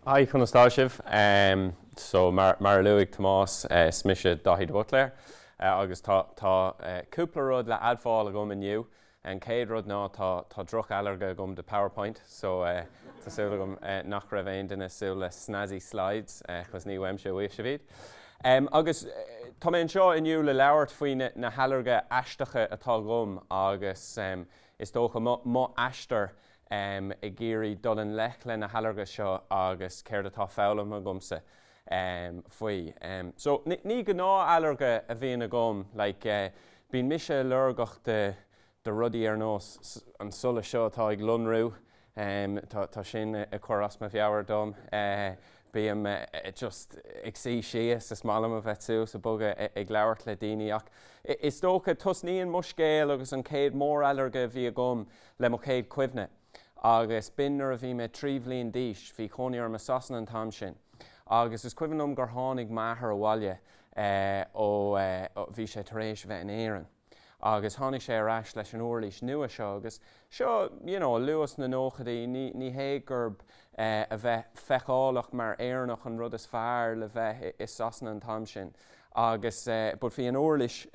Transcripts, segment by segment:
Hi, Conastáisih. So mar luigh Tomás smise Daithí Buitléir agus tá cúpla rud le adfáil a gom inniu an céad rud ná tá droch eilge gom de PowerPoint, so tásúla gom nach raibh aon duine súla snazzy slides chus ní weimse uíomh se bhíd. Agus tá mé seo inniu le leabhart faoine na heilge aisteacha atá gom agus is dócha má aistear I géirí dul an lech le na heilge seo agus céir atá fálam a gomsa faoi. So ní go ná eilge a bhíon a gom, bíon mise lurgach de rudaí ar nós an sula seo atá ag lunrú, tá sin a choras me bheabhar dom. Bíam just ag sí sias is málam a bheitú sa boga ag leabhart le daoine ach. Is dócha tusníon muscéil agus an céad mór eilge bhí a gom le mo céad cuimhne. Agus binnar a bhí me tríomhlíon díis, bhí choníar me sasan an tam sin. Agus is cuimhnum gur tháinig maithar a bhaile ó bhí sé tar éis bheith an éireann. Agus tháinig sé ar ais leis an uirlís nua seo, agus seo, luas na nóchadaí, ní héagurb a bheith feicálaach mar éarnach an rud is fearr le bheith is sasan an tam sin. Agus bud bhí an uirlís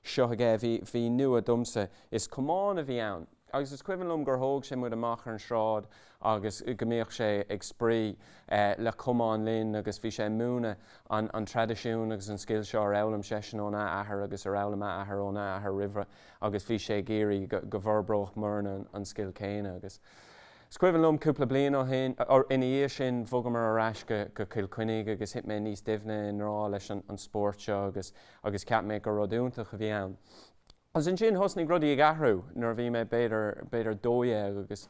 seo aige bhí nua dumsa is cumáin a bhí ann. Agus is cuimhnum gur thóg sé muid amach ar an sráid agus gomíoch sé ag sprí le cumáin linn agus bhí sé múna an tradiisiún agus an sciil seo ar elam sesin óna ahar agus ar elam ahar óna ahar rihre agus bhí sé géirí go bharbroch marna an sciil céine agus. Scuimhnum cúpla bliain ó hin ina dhé sin bhogam ar ais go cilcuinnig agus hit mé níos duimhne in rá leis an sport seo agus ceap mé go rodúntaach a bhí ann. As in sin hosnig rudí ag ahrú nar bhí mé beidir dóie agus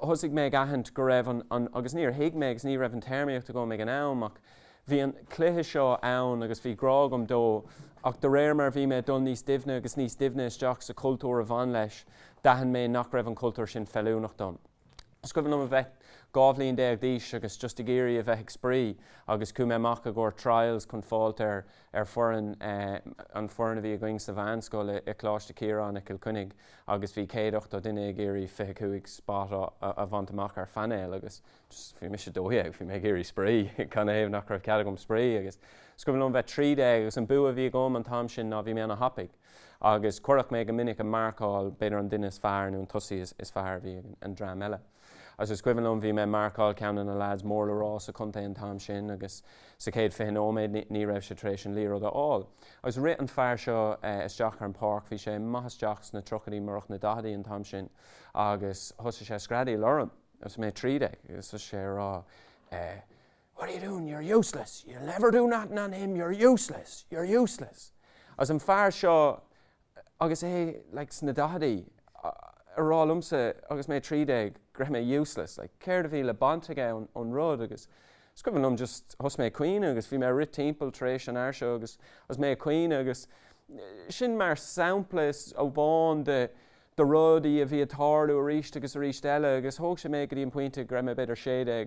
hosig mé ag ahant go raibh agus níor hiig mé agus ní raibh an termíocht a go mé an am ach bhí an cluiche seo ann agus bhí grágam dó ach de réir mar bhí mé dul níos duimhne agus níos duimhne isteach sa cultúr a bhain leis dahan mé nach raibh an cultúr sin fellúnach don. Scuimhnum a bheith gábhlíonn déag díos agus just a géirí a bheith ag sprí agus cú mé amach a ggur trials chun fáilt ar foran an foran a bhí a going sa bhanscoil i Chláiste Ciarán a Kilcunnig agus bhí céadocht a duine géirí feice cuaig spát a bhaint amach ar fanéil agus bhí mis dóíag bhí mé géirí sprí chuna éh nach raibh cead gom sprí agus scuimhnum bheith 3 dé agus an bu a bhí gom an tam sin ná bhí mé anna hapaig agus cuireadh mé go minic a marcáil beidir an duine is fearr nó an tusaí is fearr bhí an drám eile. As is cuimhnum bhí mé marcáil ceann na lads mór le rá sa conta an tam sin agus sa céad fihin óméid ní raibh sé trééis an líród aáil. Agus rit an fearr seo isteach ar an park bhí sé maithaisteach na trochadaí marach na dadaí an tam sin agus thosa sé scradaí lorem agus mé 3 dé agus sé rá what are you doing? You're useless. You'll never do nothing on him. You're useless. You're useless. As an fearr seo agus sna dadaí ará lumsa agus mé 3 dé greith mé useless, céir a bhí le bant aige an rud agus scuimhnum just thos mé cuioine agus bhí mé rit timpeall tar éis an air seo agus mé cuioine agus sin mar samplas ó bháin de rudaí a bhí atárú a ríist agus a ríist eile agus thóg sé mé go dtíon pointe greith mé beidir séide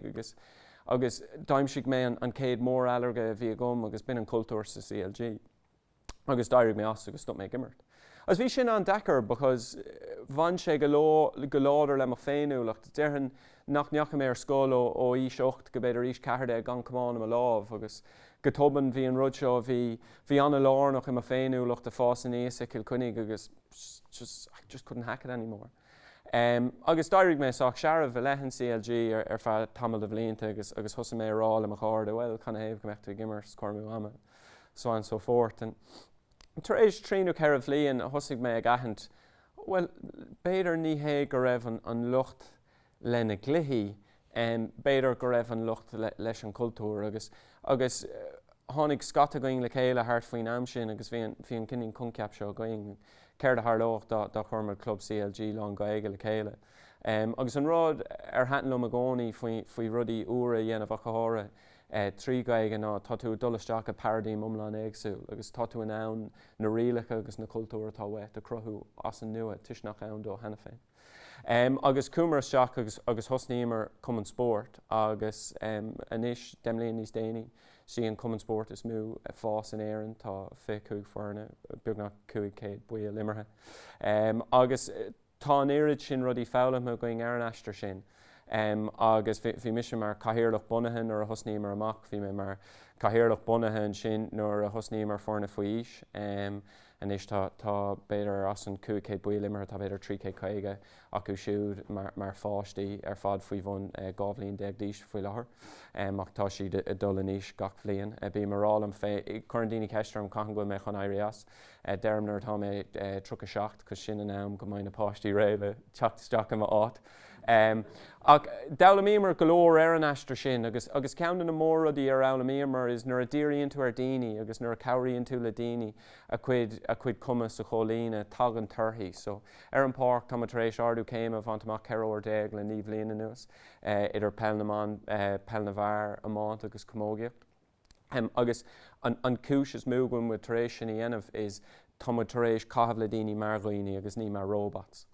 agus daimsigh mé an céad mór eilge a bhí a gom agus bin an cultúr sa CLG. Agus dairigh mé as agus stop mé gimmert. As bhí sin an dechar because bhain sé go láidir le mo féinúlacht dearhan nach neacha mé ar scóil ó ís 8 go beidir ís 4 gan cumáin am lámh agus go toban bhí an rud seo bhí anna lárnach im a féinúlacht a fás in éas a Kilcunnig agus I just couldn't hack it anymore. Agus dairigh mé ach searamh a leathan CLG ar feadh tamil de bhlianta agus thosa mé rá le mo cháda well chuna éh go meachta gimmar cormú ama so on and so forth. Tar éis tríú ceir bhliain a thosaigh mé ag ahant, well, beidir ní hé go raibh an lucht le na gluichí beidir go raibh an lucht leis an cultúr agus tháinig scata going le chéile thart faoin am sin agus bhí an cinning conceap seo going céir a thloch dá chumar club CLG lán-Ghaeilge le chéile. Agus an rád ar hatanlum a gcónaí faoi rudaí uair a dhéanamh a chóra 3 gaige ná tá tú dulasteach a paradigm umlán éagsúil agus tá tú an ann na rialacha agus na cultúr atá wet a Cruthú as an nua tuisnach ann dó hena féin. Agus cúmar isteach agus thosníomar cumann sport agus inis demlíonn níos déanaí sí an cumann sport is mú fás in éireann tá fé cúig foirne beagnach cúig céad buí a limirthe. Agus tá an éirid sin rudí fála mo going ar an aistir sin agus bhí mise mar Chathaoirleach Bunaithe nuair a thosnaí mar amach, bhí mé mar Chathaoirleach Bunaithe sin nuair a thosnaí mar forna faois. Is tá beidir as an 200 bualimar tá beidir 350 acu siúd mar fáistí ar fad faoi bhain 2 bhliain 10 díos faoi láthair. Ach tá siad a dul aníos gach bhliain. Bí marrálam chuir daoine ceiste am caitheann go mé chun éirí as. Deirmnar tá mé 37 cos sin an am go mbeidh na páistí réile teachtasteach am áit. Ach dála mímar golóir ar an aistir sin, agus ceann na mór rudaí ar ála mímar is nuair a ddíiríonn tú ar daoine, agus nuair a cabhraíonn tú le daoine a chuid cumas a cholína tag an turthaí. So ar an páirc tá tar éis ardú céim a bhaint amach 4 le 9 bliana nuas idir Pelnaman, Pelnavár, Amant agus Comógia. Agus an cúis is múgain with tar éis sin dhéanamh is tá tar éis caitheamh le daoine margaíoine agus ní mar robots.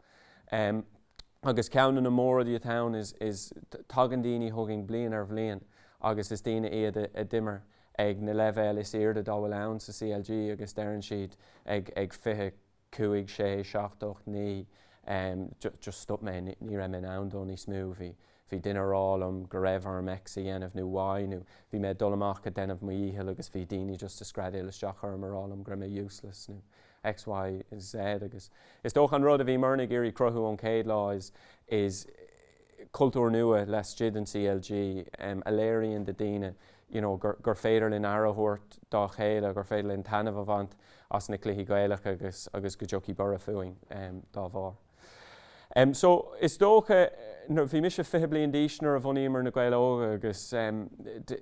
Agus ceann na mór í town is tagan daoine thugging blian ar bhliain, agus is daoine iad a dimmer ag na leibhéil is éard a dábhfuil ann sa CLG agus dearann siad ag 25, 6, 7, 9 just stop mé ní raibh mé ann dó ní smú bhí duine rálam go raibh ar mex a dhéanamh nó bhainú, bhí mé dul amach a déanamh mo íthil agus bhí daoine just a scraidir isteach ar marrálam go raibh mé useless nó. X, Y, Z agus. Is dóch an rud a bhí marna géirí Cruthú an céad lá is cultúr nua le stiad an CLG a léiríonn de daoine gur féidir linn airthirt dá chéile gur féidir linn tainmh a bhaint as na cluichí Gaeilge agus go dteochaí bara fuing dá bhar. So is dócha bhí mis 5 bliain díos nuair a bhaníomar Na Gaeil Óga agus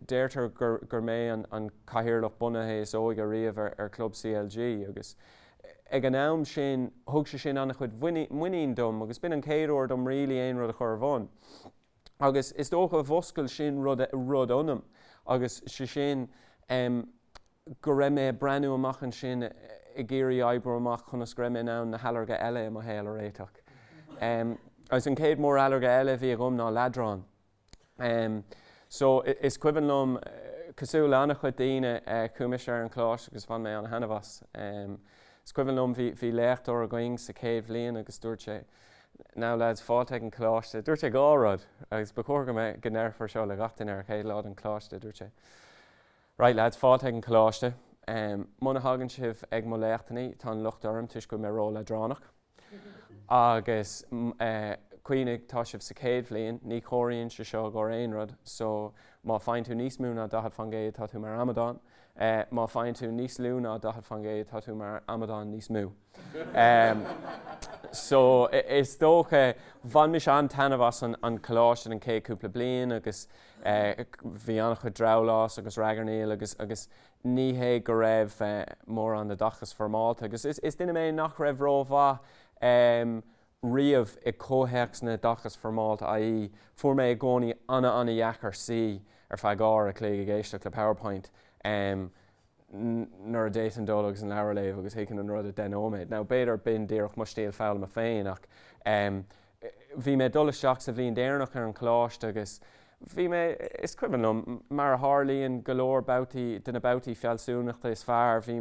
déirtar gur mé an Chathaoirleach Bunaithe is óige riamh ar club CLG agus ag an am sin thug sé sin anna chud muíon dom agus bin an céadúir dom rilí aon rud a chur bhain. Agus is dócha bhoscail sin rud anam agus sé sin go raibh mé breanú amach an sin i ggéirí oibre amach chunas go raibh mé ná na halairge eile am a héal réiteach. Agus an céad mór halairge eile bhí agam ná ladrán. So is cuiban lom cosú le annach chud daoine cumis ar an chlás agus fan mé an hanamhas. Is cuiban lom bhí lecht or a going sa céad bhliain agus dúirt sé ná lads fáilte an chláiste, dúirt sé gárad agus bacóir go mé Ceannaire for seo le gachtain ar chéad lád an chláiste dúirt sé. Right lads fáilte an chláiste, muna hagann sibh ag mo leachtaí tá an lucht orm tuis go mé ró le dránach. Agus cuoinnig tá sibh sa céad bhliain, ní choiríonn se seo go aon rud, so má fáin tú níos múna dahad fan géad tá tú mar Amadán. Má fáin tú níos lúna dahad fan géad tá tú mar Amadán níos mú. So is dócha bhain mis an tainmhas an chláiste an céad cúpla bliain agus bhí annach chud drálás agus ragarníil agus níhé go raibh mór an na dachas formáilte agus is duine mé nach raibh rómha riamh i cótheics na dachas formáilte i fuair mé gcónaí anna dheachar sí ar feadh a clé géisteach le PowerPoint nuair a déit an dólagus an leabharléamh agus héiceann an rud a den óméid. Now beidir bin díreach mar stíal fáil a féin ach bhí mé dul isteach sa bhíon déarnach ar an chláiste agus bhí mé is cuiban lom mar a hárlaíonn golóir duna boutaí fealsúnachta is fearr bhí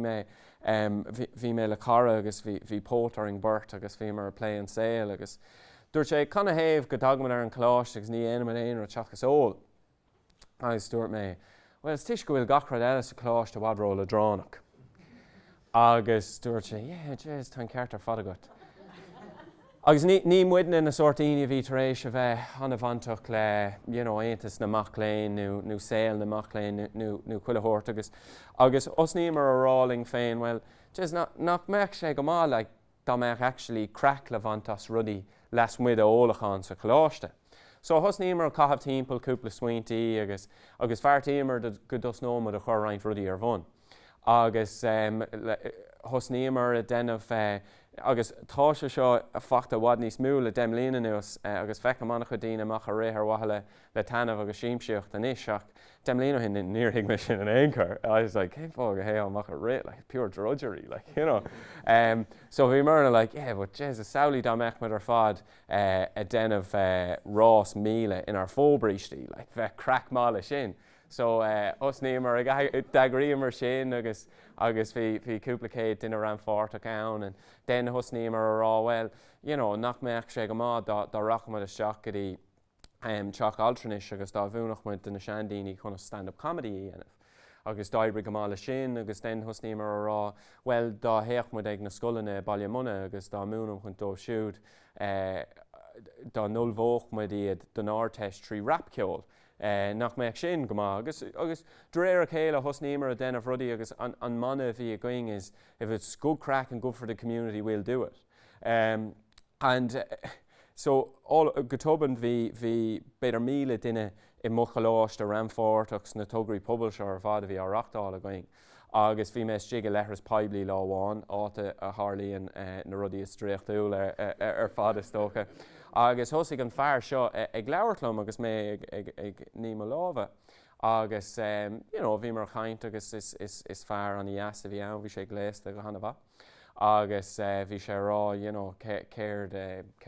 mé le cara agus bhí pótar an burt agus bhí mar a plé an saoil agus dúirt sé chuna héamh go dagman ar an chláiste agus ní aonam aon teachchas óil. Agus dúirt mé, well, is tuis go bhfuil gachrad eile sa chláiste bhadró le dránach. Agus dúirt sé, jeez, tá ceart ar fad agat. Agus ní muidan na sortaíine bhí tar éis a bheith anna bhaintach le aontas na macléin nó saoil na macléin nó chuilehoirt agus os ní mar a ráling féin, well, jeez, nach meach sé go má le dá meach actually crack le bhaintas rudaí les muid a ólachán sa chláiste. So hos nímar caitheamh timpeall cúpla smaointaí agus feartíimar go dos nómad a chur roinnt rudaí ar bhain. Agus hos nímar a déanamh agus tá se seo a fachta bhhad níos mú le déim líana nuas agus fecha manach chu daoine amach a réithar wathe le tainmh agus síimseocht an iseach déim líana hin níorthaigh me sin an éoncur. I was like, céim fág a héal amach a ré, like pure drudgery, like, So bhí marna like, but Jesus, saolaí dá meach ar fad a déanamh rás míle in ar fóbríistí, like bheith crack mála sin. So os nímar a dagríí mar sin agus bhí cúplacéid duine ran fáirteach ann and den hos nímar a rá, well, nach meach sé go má dá rachmad isteach teach altranis agus dá bhúnach muid na seandaoine chun stand-up comedy dhéanamh. Agus d'oibrigh go mála sin agus den thusníomar rá, well dá héach muid ag na scolanna Ballymunna agus dá múnam chun dóibh siúd dá nulmhóch muid iad don áirteist trí rapceol. Nach méid sin go má, agus dréir a chéile thusníomar a denmh rudaí agus an mana bhí a going is, if it's good crack and good for the community, we'll do it. So gotoban bhí beidir míle duine I mochaláist a ramfórtachs na tógraí publisher ar fad a bhí áireachtáil a going. Agus bhí meis tig a leithras poiblí láháin áta a Harlíonn na rudaí is tríochtúil ar fad is tócha. Agus thosaigh an fearr seo ag leabhartlumm agus mé ag níma lábha. Agus bhí mar chaint agus is fearr an ias a bhí ann, bhí sé gléasta go hanna bha. Agus bhí sé rá, céir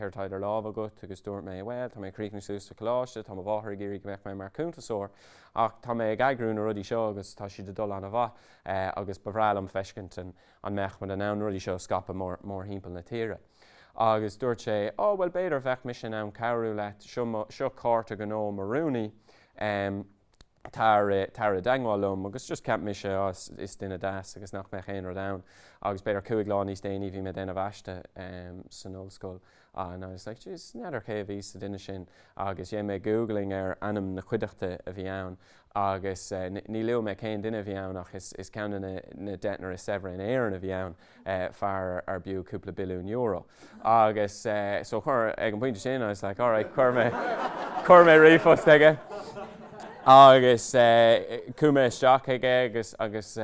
taidir lábha agat agus dúirt mé well, tá mé críochnú sús a choláiste, tá bháthair géirí go mbeadh mé mar cúntasóir, ach tá mé ag aigrún na rudaí seo agus tá siad a dul anna bha agus bhrealam feiscint an meachmad an ann rudaí seo scapa mór hímpel na tíre. Agus dúirt sé, well beidir bheith mis sin ann cabhrú le seo cárta go nó marúnaí tar a dangháilm agus just ceap mis is duine das agus nach mé chéan ar dam. Agus beidir cuaig lá níos déanaí bhí me déanamh aiste san ollscoil. And I was like, geez, neidir cé bhí sa duine sin agus dhé mé googling ar anam na cuideachta a bhí ann agus ní leo mé céin duine bhí ann ach is ceanna na deitnar is severin éan a bhí ann fear ar bú cúpla billiún euro. Agus so chur ag an pointe sin, I was like, all right, chur mé rifost aige. Agus cúma isteach aige agus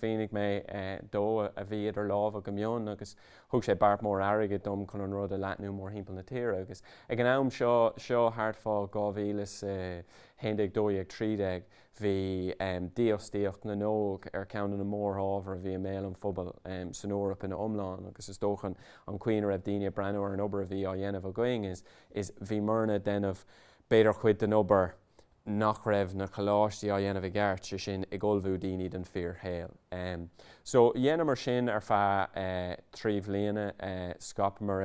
bhínig mé dó a bhí idir lábh go Mheon agus thug sé bart mór airige dom chun an rud a leathnú mór hímpel na tíre agus ag an am seo thart fá 2012 bhí díostíocht na nóg ar ceann na mór ábhar bhí mé an phobal san Eorpa na omláin agus is dóchan an cuioine raibh daoine breanúir an obair a bhí á dhéanamh a going is bhí marna denmh beidir chuid den obair nach raibh na choláistí á dhéanamh gceart sé sin ag olbhú daoine den fear héal. So dhéanam mar sin ar feadh tríomh bliana scap mar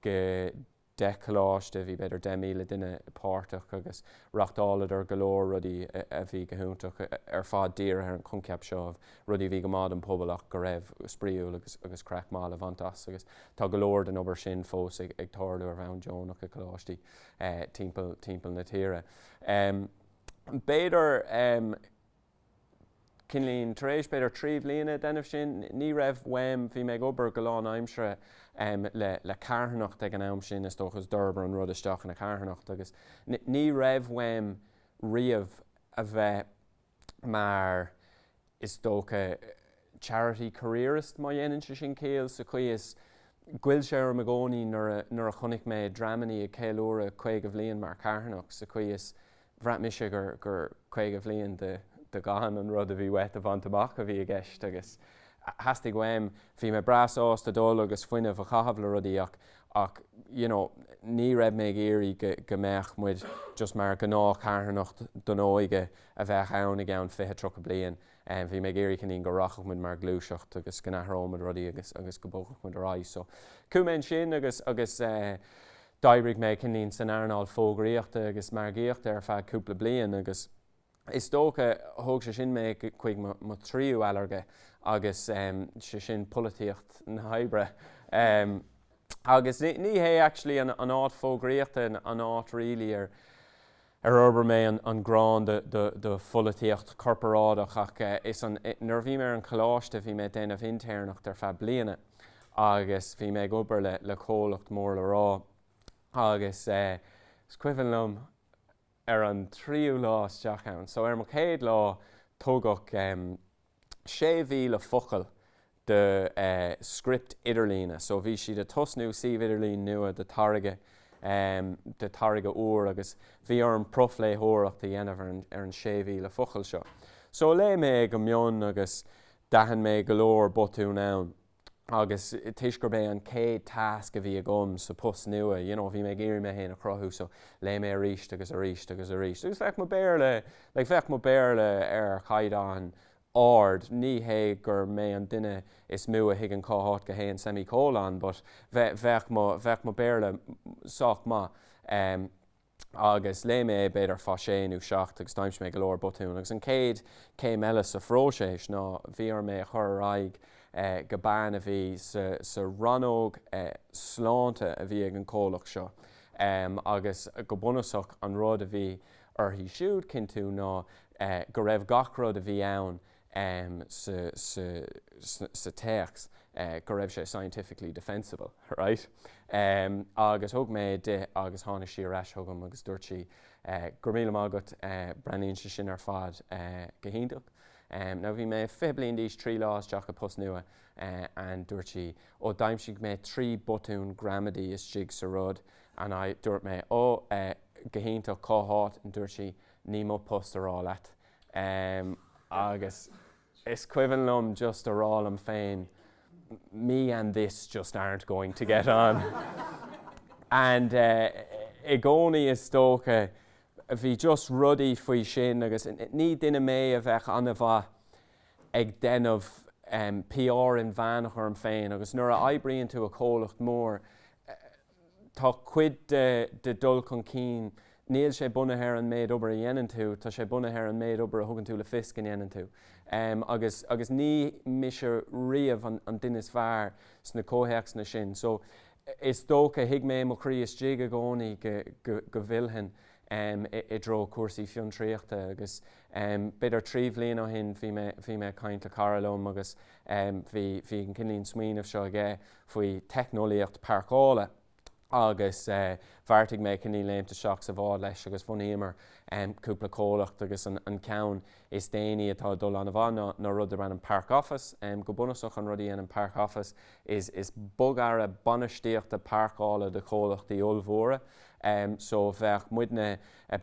go 10 choláiste bhí beidir 10 míle duine páirteach agus reachtáladh ar golóir rudaí a bhí go húntaach ar fad dír ar an conceap seo rudaí bhí go mád an pobalach go raibh spríúil agus crack mála bhaintas agus tá golóir den obair sin fós ag tarlú ar bhain Johnach a choláistí timpeall na tíre. Beidir cinlín taréis beidir tríomh bliana denmh sin ní raibh weim bhí mé obair go lán aimsre le carthanacht ag an am sin is dóchas d'orbar an rud isteach na carthanacht agus ní raibh weim riamh a bheith mar is dócha charity careerist má dhéanann sé sin céal sa chuí Gwyil sé ar magóní nuair a chonig mé dramaní a céalúra 50 bliain mar carthanacht sa chuí bhreat mise gur 50 bliain de gahan an rud a bhí wet a bhaintamach a bhí a gceist agus hastig weim bhí me bras ásta dul agus foiineh a chahabh le rudaí ach ní raibh mé géirí go meach muid just mar go ná carthanacht don áige a bheith ann ag ann 23 bliain. Bhí mé géirí cinnín go rachach muid mar glúiseacht agus go nathrómad rudaí agus go bóchach muid ar áis. So cúmain sin agus daibrig mé cinnín san airnáil fógraíochta agus Margaíochta ar feadh cúpla bliain agus is dócha thug sé sin mé chuig mo tríú eilge agus sé sin políocht na haibre. Agus ní hé actually an áit fógraíochta an áit rilí ar obair mé an grán de políocht corporádach ach nuair bhí mé an choláiste bhí mé déanamh intéarnacht ar feadh bliana agus bhí mé obair le cólacht mór le rá agus scuifanlumm ar an tríú lá isteach ann. So ar mo chéad lá tógach 6,000 focail de script idirlína. So bhí siad a tosnú síomh idirlín nua de tarige uair agus bhí ar an profléthireacht a dhéanamh ar an 6,000 focail seo. So le mé go Mheon agus dahan mé golóir botún ann. Agus tuis gur bé an céad tasc a bhí a gom sa post nua, bhí mé géirí mé héana a Cruthú, so le mé a ríist agus a ríist agus a ríist. Agus bheith mo béirle ar chaidán ard, ní hé gur mé an duine is mua hiag an cáthát go héan semicólán, but bheith mo béirle soach ma. agus le mé beidir fá sé nó seach agus daimse mé go leor botún agus an céad céim eile sa phróisis ná bhíar mé chur aig go ban a bhí sa ranóg sláinte a bhí ag an cólach seo agus go bunasach an rud a bhí hí siúd cin tú ná go raibh gach rud a bhí ann sa teics go raibh sé scientifically defensible, right? Agus thug mé de agus tháinig sí ar eis thugam agus dúirtí gur míle mágat breíonn se sin ar fad go hiondach. Ná bhí mé fé bliain díos 3 lás deach a post nua an dúirtí ó daimsigh mé 3 botún gramadí is sigh sa rud an dúirt mé ó go hiondach cóthát an dúirtí ní mo post ará leat. Agus is cuivan lom just ará am féin, me and this just aren't going to get on. And I gcónaí is tócha bhí just rudaí faoi sin agus ní duine mé a bheith anna bha ag denmh PR in bheannach ar an féin agus nuair a oibríonn tú a cólacht mór tá cuid de dul chun cín níl sé bunaithe an méid obair a dhéanann tú, tá sé bunaithe an méid obair a thugann tú le fisc an dhéanann tú. Agus ní mise riamh an duine is fearr sna cótheics na sin. So is dócha hiag mé mo chrí is dig a gcónaí go bhilhan I dro cuasaí fiontraíochta agus beidir 3 bhliain ó hin bhí mé caint le caralóm agus bhí an cinlín smaoinemh seo aige faoi technolaíocht paircéala agus bharrtaigh mé cinní léimte seach sa bhád leis agus bhunaíomar cúpla cólacht agus an ceann is déanaí atá dul an bhá ná rud ar an ParkOffice go bunasach an rudaí an ParkOffice is bogearra banistíochta paircéala de cólachtaí olmhóra. So bheith muidne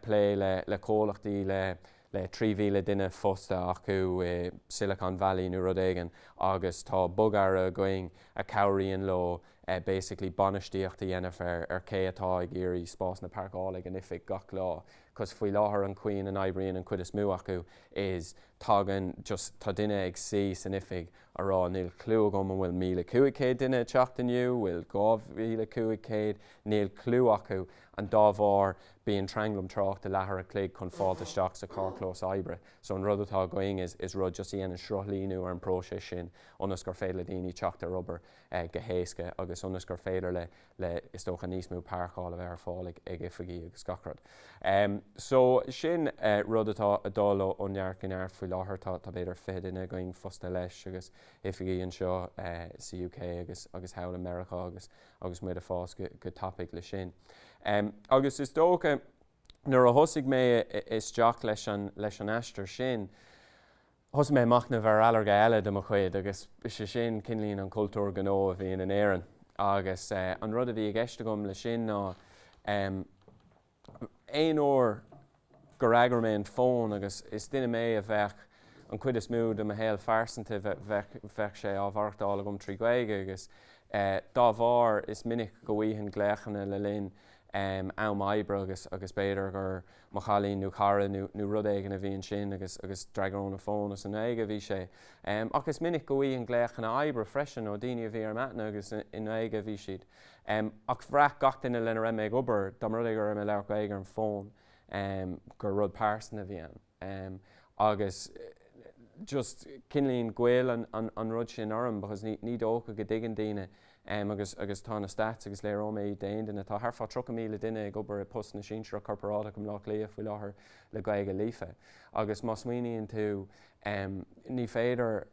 lé le cólachtaí le 3,000 duine fosta acu Silicon Valley nó rud éigean agus tá bogearra going a cabhraíonn lo basically banistíochta dhéanamh ar cé atá ag iarraí Spáis na paircéala an ifig gach lá. Cos faoi láthair an cuioin an oibríonn an cuid is mú acu is tágan just tá duine ag sí san ifig ará níl clú agam an bhfuil 1,500 duine teachtaniu, bhfuil 2,500 níl clú acu an dá bhár bíon tranglam trácht a leathair a clég chun fáilteisteach sa cárclós oibre. So an rud atá going is rud just dhéanann sruthlíonú ar an próisis sin ionas gur féile daoine teachta rubber go héasca agus ionas gur féidir le is tócha níos mú páircála bheith ar fáil ag ifigí agus gacrad. So sin rud atá a dul ó nearcinar faoi láthair tá beidir fé duine going fosta leis agus ifigí an seo sa UK agus Howell America agus muid a fás go topic le sin. Agus is dócha nuair a thosaigh mé is deach leis an eistir sin, thos mé machna bhar alarga eile do mo chuid agus sé sin cinlíonn an cultúr gnó a bhíon in éireann. Agus an rud a bhí ag éiste gom le sin ná éon uair go raibhar mé an fón agus is duine mé a bheith an cuid is múd am a héal farsanta bheith sé á bharachtála gom trí gaige agus dá bhar is minic go bhíhann gléachanna le linn am oibre agus beidir gur mo chalín nó cara nó rud éigean a bhíonn sin agus draigeón a fónas an aige bhí sé. Agus minic go bhíonn gléachanna oibre freisin ó daoine a bhí ar matna agus in aige bhí siad. Ach bhreaach gach duine lena raibh mé obair dá rud gur raibh leabhar aige an fón gur rud páirsanna bhí an. Agus just cinlíonn ghail an rud sin orm because ní dócha go dtigean daoine agus tá na stats agus léir óméid daon duine tá thar fá 3,000 duine ag obair post na sínsere corporála gom lách léomh faoi láthair le gaige lífe. Agus má smaoiníonn tú ní féidir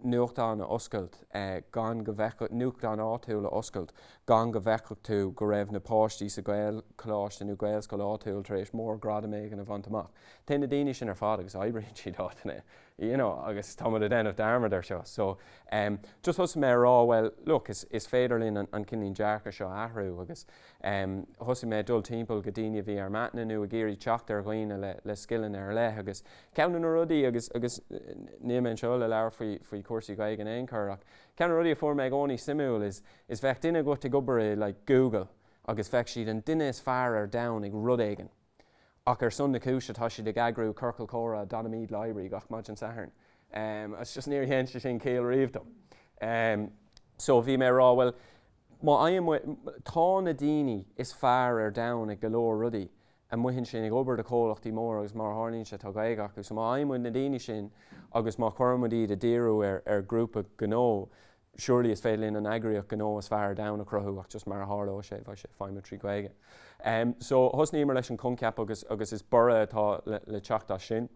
nuachtáin a oscailt gan go bhfeiceach nuachtáin áitiúil a oscailt gan go bhfeiceach tú go raibh na páistí sa gail chláiste nó gail scoil áitiúil tar éis mór grada méid an a bhaintach. Tá na daoine sin ar fád agus oibríonn siad átainna. Agus tá a déanamh d'armad ar seo. So just thus mé rá, well, look, is féidirlín an cinlín dearcha seo athrú agus thusa mé dul timpeall go daoine bhí ar matna nó a géirí teachta ar ghaoine le skillan ar le agus ceann na rudaí agus níl seo le leabhar faoi cuasaí gaige an éon chur ach ceann na rudaí a fuair mé gcónaí simúil is bheith duine go gobar le Google agus bheith siad an duine is fearr ar domhan ag rud éigean. Ach ar son na cúise tá siad ag agrú Curcail Córa Donamíd Library gach maid an saharn. It's just near hen sin céal riomhdom. So bhí mé rá, well, má aim tá na daoine is fearr ar domhan ag go leor rudaí muhin sin ag obair de chomhlachtaí mór agus mar tharlaíonn sé tá gaige acu. So má aimmuid na daoine sin agus má chuirmid iad a díriú grúpa gnó, surely is féidir an agrioch gnó is fearr down a Cruthú ach just mar a tharló sé bhai sé feimime trí gaige. So thusnaímar leis an conceap agus is bura atá le teachta sin.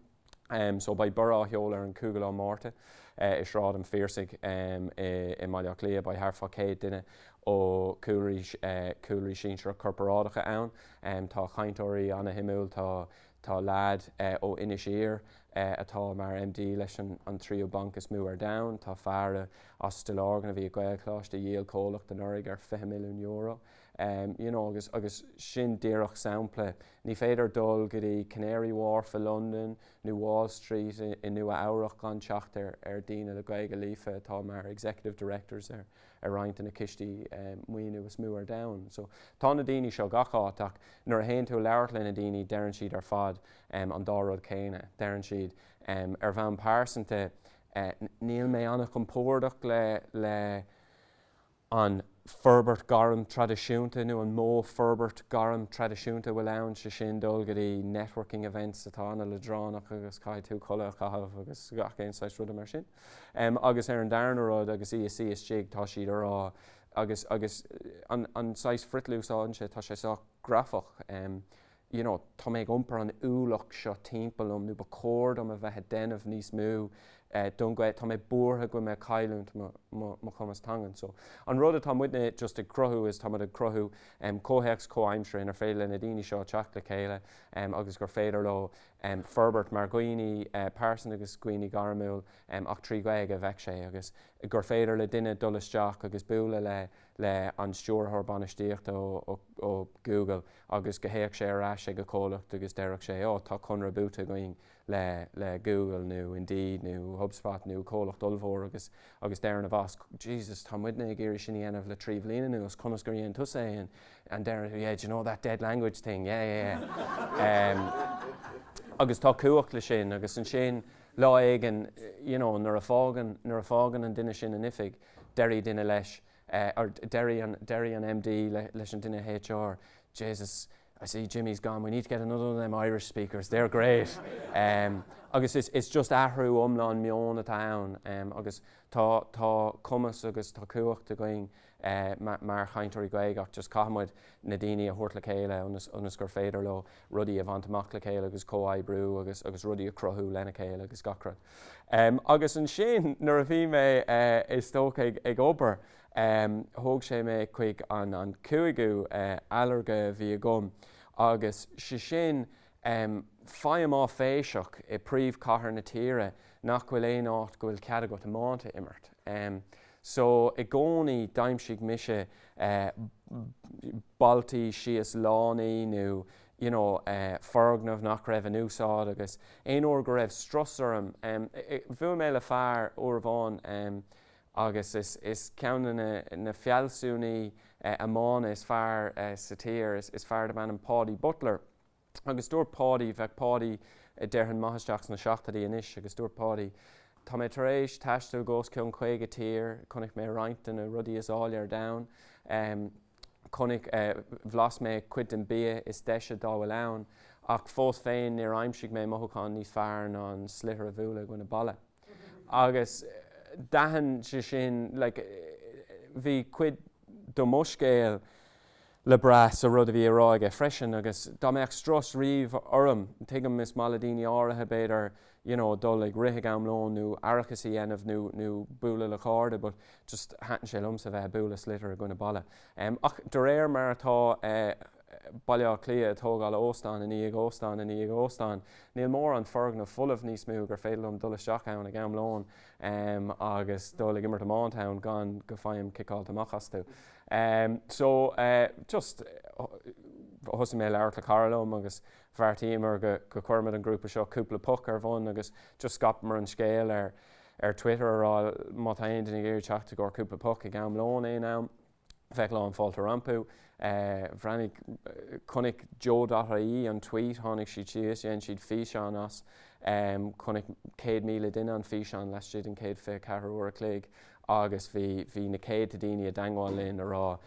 So by bura heol ar an cúgal an Márta is rád an fíorsaigh i maileach lia by Harfa céad duine ó cúlairí sínsre corporádacha ann. Tá chaintóirí anna himúil tá lad ó inisír atá mar MD leis an tríú bancas mú ar down, tá fearre as still organ a bhí gailchláiste díal cólacht an orig ar €5 milliún. Agus sin díreach sampla, ní féidir dul go dtí Canary Wharf in London, nó Wall Street in nua áireach gan teacht ar daoine le gaige lífa tá mar executive directors ar roinnt na cistí muoinú is mú ar down. So tá na daoine seo gachát ach nuair a héann tú leabhart le na daoine dearann siad ar fad an dárad céine, dearann siad ar bhean pásanta níl mé annach compórdach le an Ferbert garam tradiisiúnta nó an mó Ferbert garam tradiisiúnta bhfuil ann se sin dul go dtí networking events atá na le dránach agus cai tú chola chahabh agus gach éonáis rud mar sin. Agus ar an darnaród agus ESG tá siad ará agus an sais fritlúsáin sé tá sé sa grafach. Tá méid iompar an úlach seo timpealm nó ba cór am a bheithe denmh níos mú tá méid buairtha go mé caiilúnt má chumas tangan. So an rud atá muidne just ag Cruthú is tá a Cruthú cóhéachs cóaimsre ar féile na daoine seo teach le chéile agus gur féidir le Ferbert Margaíochta páirsan agus Guoine Garamúil ach trí gaige a bheith sé agus gur féidir le duine dulasteach agus buaile le an stúrthór banistíocht ó Google agus go héach sé arás ag go cólacht agus deireach sé tá chunra búta going le Google nó Indeed nó HubSpot nó cólacht dulmhór agus dearan a bhas Jesus tá muidna ag éirí sin dhéanamh le trí bhbliana nó as conas gur dhéon tusa and dearan you know that dead language thing agus tá cuacht le sin agus an sin lá éigen nuair a fágan an duine sin an ifig deirí duine leis or deirí an MD leis an duine HR. Jesus, I see Jimmy's gone. We need to get another of them Irish speakers. They're great. Agus it's just ahrú omlán Mheon a town. Agus tá cumas agus tá cuacht a going mar chaintóirí gaige ach just caihamid na daoine a thuirt le chéile unas gur féidir le rudaí a bhaint amach le chéile agus cóáibrú agus rudaí a Cruthú lena chéile agus gacrad. Agus an sin nuair a bhí mé is tóca ag obair thóg sé mé chuig an cuaigú alarga bhí a gom agus sé sin feim á féiseach i príomh cathair na tíre nach bhfuil éon áit go bhfuil cead go máinte imirt. So I gcónaí daimsigh mise baltaí síos lánaí nó fergnamh nach raibh an úsáid agus éon uair go raibh strosarm bhfuil mé le fearr uair bháin agus is ceann na fealsúnaí amána is fearr sa tír is fearr de an Páidí Butler agus dúir Páidí bheith Páidí dearhan maithaisteach na seachtaí inis agus dúir Páidí tá mé tar éis taistú gos ceann chuige tír chunig mé roinnt na rudaí is áil ar down chunig bhlas mé cuid an bia is deise dá bhfuil ann ach fós féin ní réimsigh mé mothúcháin níos fearr ná an slithar a bhuala gona balle. Agus dahan sé sin bhí cuid do moscéil le bras a rud a bhí aráige freisin agus dá mé ag stros riomh orm tuigim is mala daoine áirithe beidir dul ag rithe amlón nó arachasí dhéanamh nó bualadh le cháirde, but just hatan sé lumsa bheith bualadh sliotar a gona balle. Ach do réir mar atá bailile clia tógáil óstán a ní ag óstán, níl mór an fergnamh fullmh níos mú gur féidirlumm dul isteach ann ag amlón agus dul ag immert amántáin gan go fáim cicáil amachchas tú. So just thusa mé leabhart le carlóm agus bhartíimar go chuirmid an grúpa seo Cúpla Poc ar bhain agus just scap mar an scéal ar Twitter ará má tá aon duine géir teachta gur Cúpla Poc ag amlón am bheith lá an fáilte rampú. Bhreanig chunig Joe.ie an tweet tháinig siad síos dhéann siad fís an as chunig 100,000 duine an fís an leis siad an 140 clíg agus bhí na 100 daoine a dangáil linn ará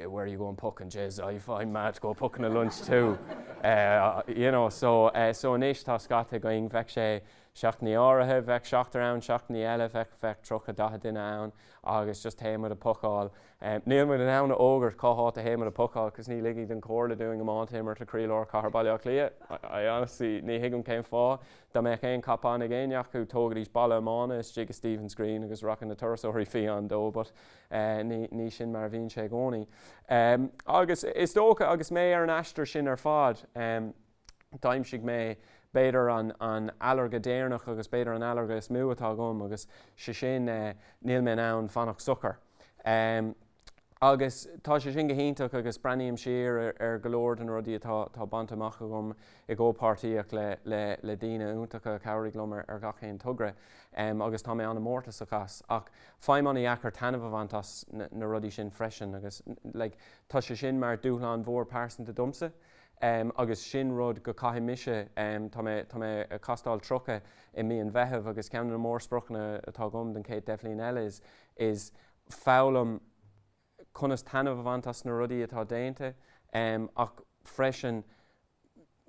where you going puck and jizz, I'm mad go puck in a lunch too. You know, so inis tá scata going bheic sé seachtaí áirithe, bheic seachtar ann, seachtaí eile, bheic trocha 10 duine ann, agus just héimid a pucáil. Níl muid an ann ógur cáthát a héimid a pucáil, cos ní ligí den cóla doing a mán héimir a crílór catharbaileach lia. I honestly, ní higamm céim fá, da mé céin capán a géineach chu tógrís balla mána is Jigga Stephen's Green agus rockin na turasóirí fi an dó, but ní sin mar bhíonn sé gcónaí. Agus is dócha agus mé ar an aistir sin ar fad, daimsigh mé beidir an alarga déarnach agus beidir an alarga is mú atá gom agus sin níl mé ann fannach suchar. Agus tá sé sin go híntaach agus breníim siar ar golóir an rudí tá bantamach gom I ggópáirtíoach le daoine úntacha cabhraigh lom ar gachéon tugra agus tá mé anna mórtas a chas ach feidhmaní achar tanmh bhaintas na rudí sin freisin agus tá sé sin mar dúthláán mhór pásanta dumsa agus sin rud go caiimiise tá mé castáil trocha I míon bheitheh agus ceann na mór sprochanna atá gom den céad deflíon eile is fálam chunas tanmh bhaintas na rudaí atá déanta ach freisin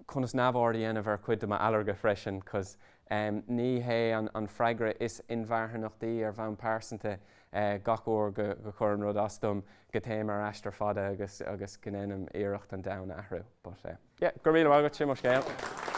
chunas nabhardí anamh ar cuid am alarga freisin cos ní hé an freigra is inmhearthanachtaí ar bhain pásanta gachóir go chur an rud astum go téim ar eistir fada agus gnéanam iirecht an damh ahrú. But gur míle agat sin mar scéal.